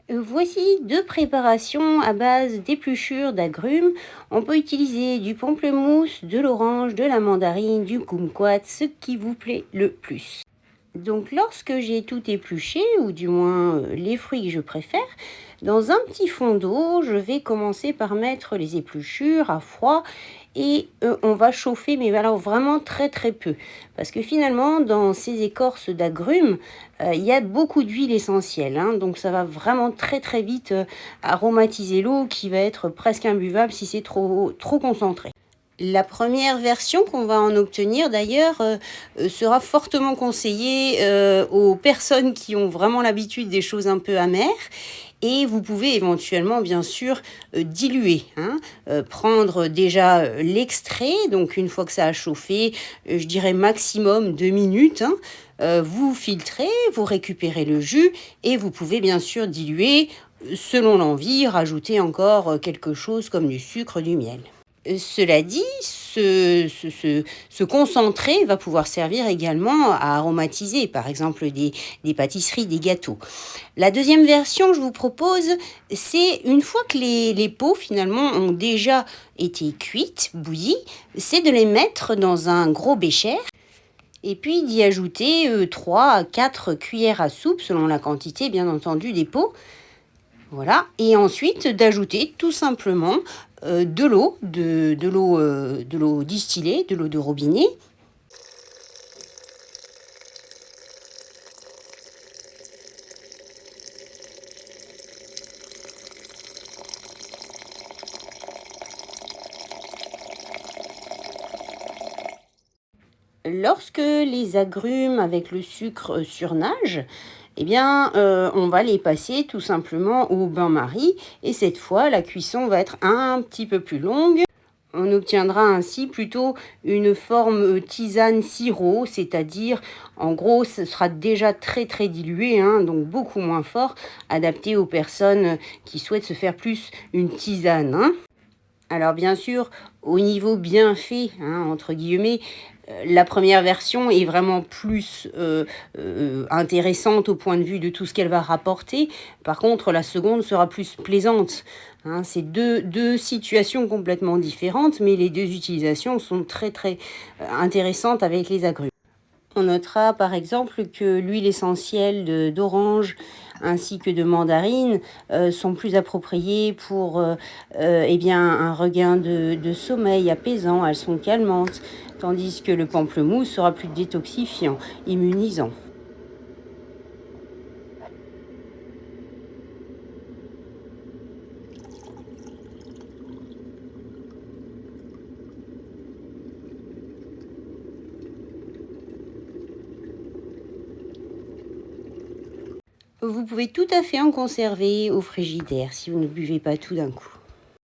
Voici deux préparations à base d'épluchures d'agrumes. On peut utiliser du pamplemousse, de l'orange, de la mandarine, du kumquat, ce qui vous plaît le plus. Donc lorsque j'ai tout épluché, ou du moins les fruits que je préfère, dans un petit fond d'eau, je vais commencer par mettre les épluchures à froid et on va chauffer, mais alors vraiment très très peu. Parce que finalement, dans ces écorces d'agrumes, il y a beaucoup d'huile essentielle, hein, donc ça va vraiment très très vite aromatiser l'eau qui va être presque imbuvable si c'est trop concentré. La première version qu'on va en obtenir d'ailleurs sera fortement conseillée aux personnes qui ont vraiment l'habitude des choses un peu amères. Et vous pouvez éventuellement, bien sûr, diluer, hein. Prendre déjà l'extrait, donc une fois que ça a chauffé, je dirais maximum 2 minutes, hein. Vous filtrez, vous récupérez le jus et vous pouvez bien sûr diluer selon l'envie, rajouter encore quelque chose comme du sucre, du miel. Cela dit, ce concentré va pouvoir servir également à aromatiser, par exemple des pâtisseries, des gâteaux. La deuxième version que je vous propose, c'est une fois que les pots finalement ont déjà été cuites, bouillies, c'est de les mettre dans un gros bécher et puis d'y ajouter 3 à 4 cuillères à soupe, selon la quantité bien entendu des pots. Voilà, et ensuite d'ajouter tout simplement de l'eau, de l'eau distillée, de l'eau de robinet. Lorsque les agrumes avec le sucre surnagent, eh bien, on va les passer tout simplement au bain-marie et cette fois, la cuisson va être un petit peu plus longue. On obtiendra ainsi plutôt une forme tisane sirop, c'est-à-dire, en gros, ce sera déjà très très dilué, hein, donc beaucoup moins fort, adapté aux personnes qui souhaitent se faire plus une tisane, hein. Alors bien sûr, au niveau bien fait, hein, entre guillemets, la première version est vraiment plus intéressante au point de vue de tout ce qu'elle va rapporter. Par contre, la seconde sera plus plaisante, hein. C'est deux situations complètement différentes, mais les deux utilisations sont très très intéressantes avec les agrumes. On notera par exemple que l'huile essentielle d'orange ainsi que de mandarine sont plus appropriées pour eh bien, un regain de sommeil apaisant, elles sont calmantes, tandis que le pamplemousse sera plus détoxifiant, immunisant. Vous pouvez tout à fait en conserver au frigidaire si vous ne buvez pas tout d'un coup.